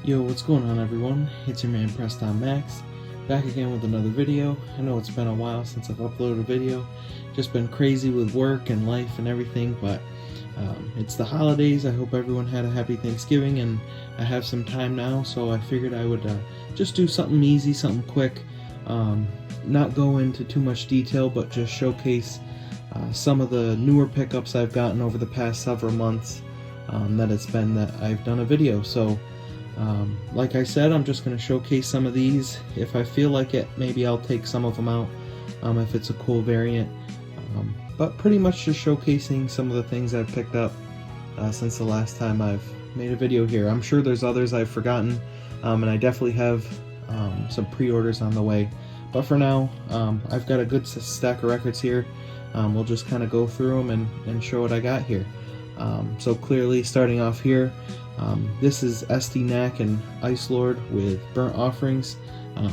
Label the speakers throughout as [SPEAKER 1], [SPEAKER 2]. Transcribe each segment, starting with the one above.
[SPEAKER 1] Yo, what's going on everyone? It's your man Preston Max, back again with another video. I know it's been a while since I've uploaded a video, just been crazy with work and life and everything, but it's the holidays. I hope everyone had a happy Thanksgiving, and I have some time now, so I figured I would just do something easy, something quick, not go into too much detail, but just showcase some of the newer pickups I've gotten over the past several months that it's been that I've done a video. So like I said, I'm just going to showcase some of these. If I feel like it, maybe I'll take some of them out if it's a cool variant. But pretty much just showcasing some of the things I've picked up since the last time I've made a video here. I'm sure there's others I've forgotten, and I definitely have some pre-orders on the way. But for now, I've got a good stack of records here. We'll just kind of go through them and show what I got here. So clearly, starting off here, this is SD Knack and Ice Lord with Burnt Offerings.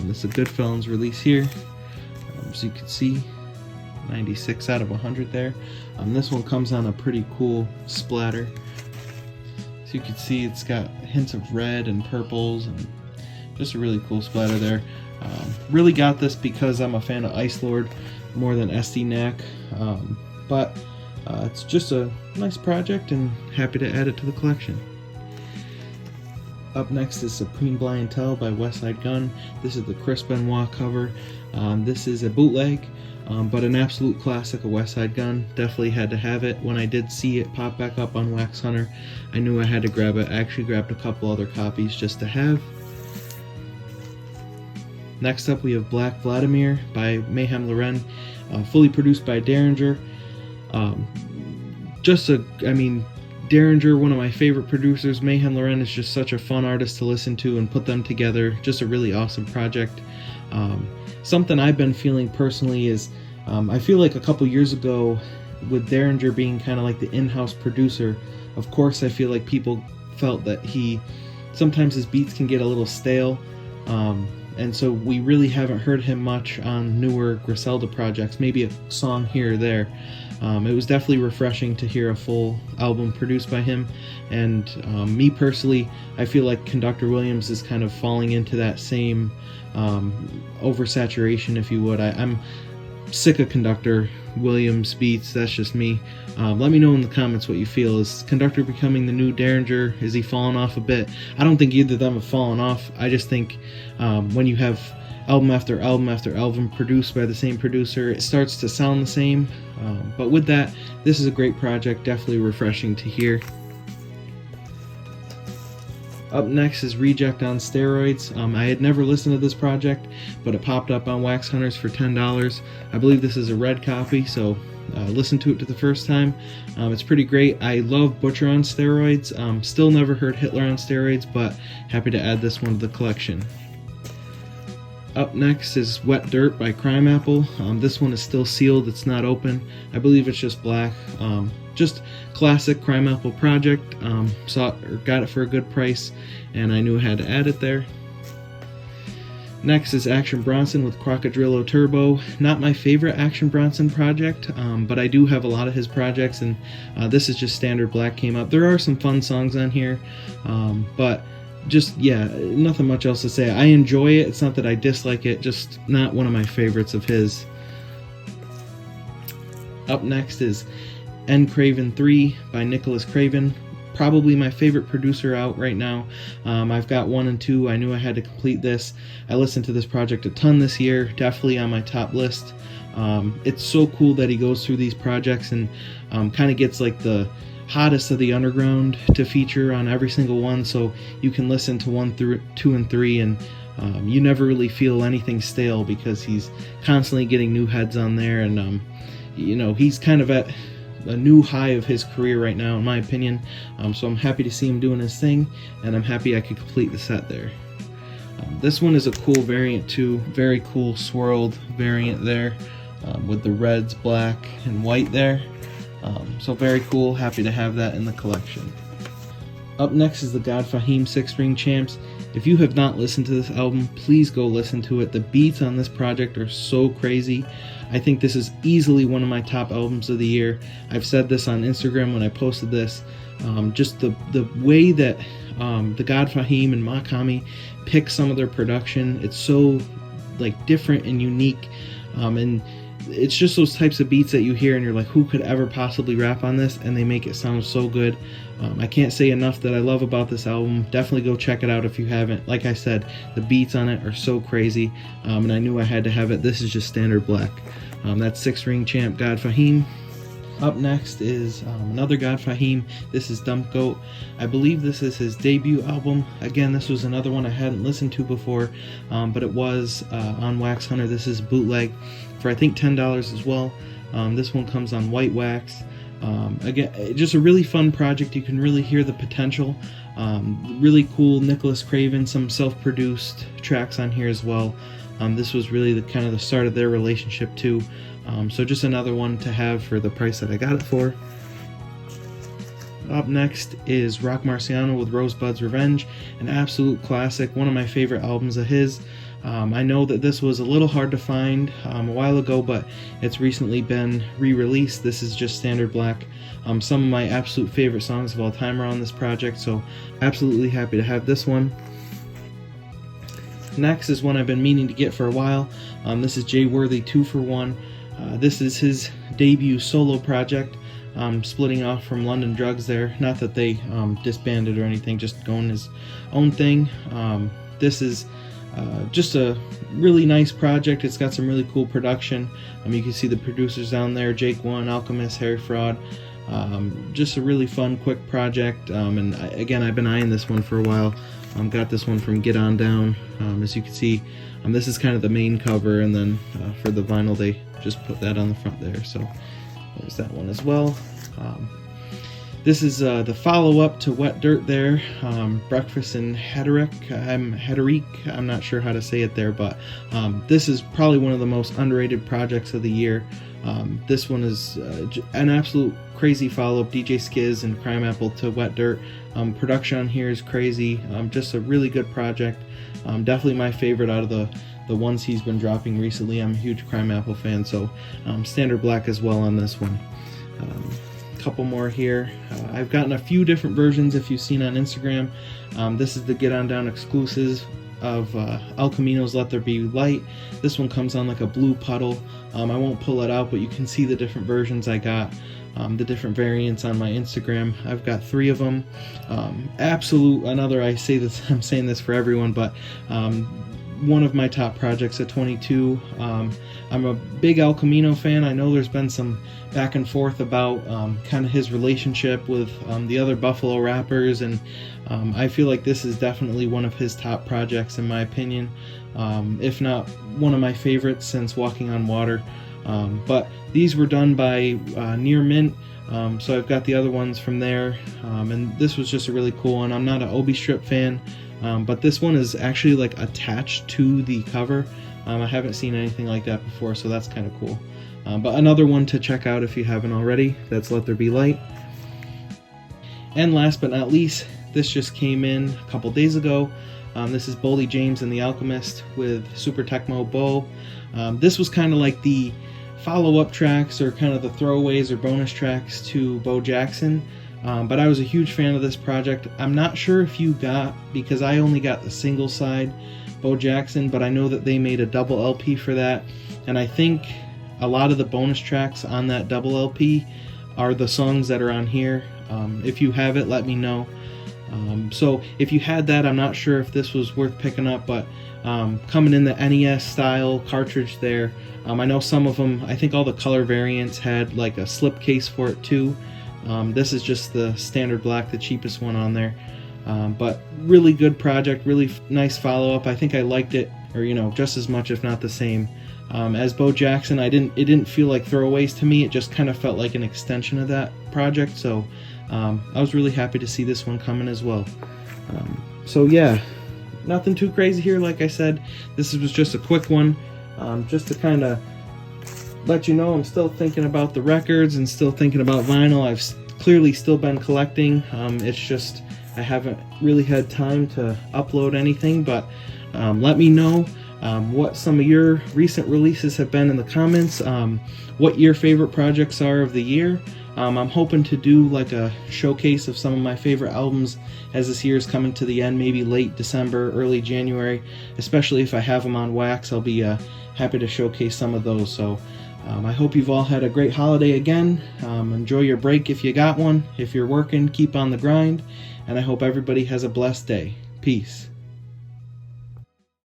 [SPEAKER 1] This is a Goodfellas release here. So you can see 96 out of 100 there. This one comes on a pretty cool splatter. So you can see it's got hints of red and purples and just a really cool splatter there. Really got this because I'm a fan of Ice Lord more than SD Knack, but it's just a nice project and happy to add it to the collection. Up next is Supreme Blientel by Westside Gunn. This is the Chris Benoit cover. This is a bootleg, but an absolute classic of Westside Gunn. Definitely had to have it. When I did see it pop back up on Wax Hunter, I knew I had to grab it. I actually grabbed a couple other copies just to have. Next up we have Black Vladimir by Mayhem Lauren, fully produced by Derringer. Derringer, one of my favorite producers. Mayhem Lauren is just such a fun artist to listen to and put them together. Just a really awesome project. Something I've been feeling personally is, I feel like a couple years ago, with Derringer being kind of like the in-house producer, of course I feel like people felt that sometimes his beats can get a little stale, and so we really haven't heard him much on newer Griselda projects, maybe a song here or there. It was definitely refreshing to hear a full album produced by him, and me personally, I feel like Conductor Williams is kind of falling into that same oversaturation, if you would. I'm sick of Conductor Williams beats. That's just me. Let me know in the comments what you feel. Is Conductor becoming the new Derringer? Is he falling off a bit? I don't think either of them have fallen off. I just think when you have album after album after album produced by the same producer, it starts to sound the same. But with that, this is a great project, definitely refreshing to hear. Up next is Reject on Steroids. I had never listened to this project, but it popped up on Wax Hunters for $10. I believe this is a red copy, so listen to it the first time. It's pretty great. I love Butcher on Steroids. Still never heard Hitler on Steroids, but happy to add this one to the collection. Up next is Wet Dirt by Crime Apple. This one is still sealed, it's not open. I believe it's just black. Just classic Crime Apple project. Got it for a good price, and I knew I had to add it there. Next is Action Bronson with Crocodrillo Turbo. Not my favorite Action Bronson project, but I do have a lot of his projects, and this is just standard black came up. There are some fun songs on here, but just, yeah, nothing much else to say. I enjoy it. It's not that I dislike it, just not one of my favorites of his. Up next is N. Craven 3 by Nicholas Craven. Probably my favorite producer out right now. I've got 1 and 2. I knew I had to complete this. I listened to this project a ton this year. Definitely on my top list. It's so cool that he goes through these projects and kind of gets like the hottest of the underground to feature on every single one, so you can listen to 1 through 2 and 3, and you never really feel anything stale because he's constantly getting new heads on there, and he's kind of at a new high of his career right now, in my opinion. So I'm happy to see him doing his thing, and I'm happy I could complete the set there. This one is a cool variant too, very cool swirled variant there, with the reds, black, and white there. So very cool, happy to have that in the collection. Up next is the God Fahim 6-String Champs. If you have not listened to this album, please go listen to it. The beats on this project are so crazy. I think this is easily one of my top albums of the year. I've said this on Instagram when I posted this. Just the way that the God Fahim and Makami pick some of their production. It's so like different and unique, and it's just those types of beats that you hear and you're like, who could ever possibly rap on this? And they make it sound so good. I can't say enough that I love about this album. Definitely go check it out if you haven't. Like I said, the beats on it are so crazy, and I knew I had to have it. This is just Standard Black. That's 6-ring champ God Fahim. Up next is another God Fahim. This is Dump Goat. I believe this is his debut album. Again, this was another one I hadn't listened to before, but it was on Wax Hunter. This is bootleg for I think $10 as well. This one comes on white wax. Again, just a really fun project. You can really hear the potential. Really cool Nicholas Craven, some self-produced tracks on here as well. This was really the kind of the start of their relationship too. So just another one to have for the price that I got it for. Up next is Rock Marciano with Rosebud's Revenge, an absolute classic, one of my favorite albums of his. I know that this was a little hard to find a while ago, but it's recently been re-released. This is just Standard Black. Some of my absolute favorite songs of all time are on this project, so absolutely happy to have this one. Next is one I've been meaning to get for a while. This is Jay Worthy 2 for 1. This is his debut solo project, splitting off from London Drugs there. Not that they disbanded or anything, just going his own thing. This is just a really nice project. It's got some really cool production. You can see the producers down there, Jake One, Alchemist, Harry Fraud. Just a really fun, quick project. And again, I've been eyeing this one for a while. Got this one from Get On Down. As you can see, this is kind of the main cover, and then for the vinyl they just put that on the front there. So there's that one as well. This is the follow-up to Wet Dirt there, Breakfast in Hederick. I'm not sure how to say it there, but this is probably one of the most underrated projects of the year. This one is an absolute crazy follow-up, DJ Skiz and Crime Apple to Wet Dirt. Production on here is crazy, just a really good project. Definitely my favorite out of the ones he's been dropping recently. I'm a huge Crime Apple fan, so Standard Black as well on this one. Couple more here. I've gotten a few different versions if you've seen on Instagram. This is the Get On Down exclusives of El Camino's Let There Be Light. This one comes on like a blue puddle. I won't pull it out, but you can see the different versions I got, the different variants on my Instagram. I've got 3 of them. Another, I'm saying this for everyone, but one of my top projects at 22. I'm a big El Camino fan. I know there's been some back and forth about kind of his relationship with the other Buffalo rappers, and I feel like this is definitely one of his top projects in my opinion, if not one of my favorites since Walking on Water. But these were done by Near Mint, so I've got the other ones from there, and this was just a really cool one. I'm not an Obi Strip fan, but this one is actually like attached to the cover. I haven't seen anything like that before, so that's kind of cool. But another one to check out if you haven't already, that's Let There Be Light. And last but not least, this just came in a couple days ago. This is Boldy James and the Alchemist with Super Tecmo Bo. This was kind of like the follow-up tracks or kind of the throwaways or bonus tracks to Bo Jackson. But I was a huge fan of this project. I'm not sure if you got, because I only got the single side Bo Jackson, but I know that they made a double LP for that, and I think a lot of the bonus tracks on that double LP are the songs that are on here. If you have it, let me know. So if you had that, I'm not sure if this was worth picking up, but coming in the NES style cartridge there, I know some of them, I think all the color variants had like a slipcase for it too. This is just the Standard Black, the cheapest one on there. But really good project, really nice follow-up. I think I liked it, or just as much if not the same as Bo Jackson. It didn't feel like throwaways to me. It just kind of felt like an extension of that project. So I was really happy to see this one coming as well. So yeah, nothing too crazy here. Like I said, this was just a quick one, just to kind of let you know I'm still thinking about the records and still thinking about vinyl. I've clearly still been collecting. It's just I haven't really had time to upload anything, but let me know what some of your recent releases have been in the comments, what your favorite projects are of the year. I'm hoping to do like a showcase of some of my favorite albums as this year is coming to the end, maybe late December, early January, especially if I have them on wax. I'll be happy to showcase some of those. So I hope you've all had a great holiday again. Enjoy your break if you got one. If you're working, keep on the grind, and I hope everybody has a blessed day. Peace.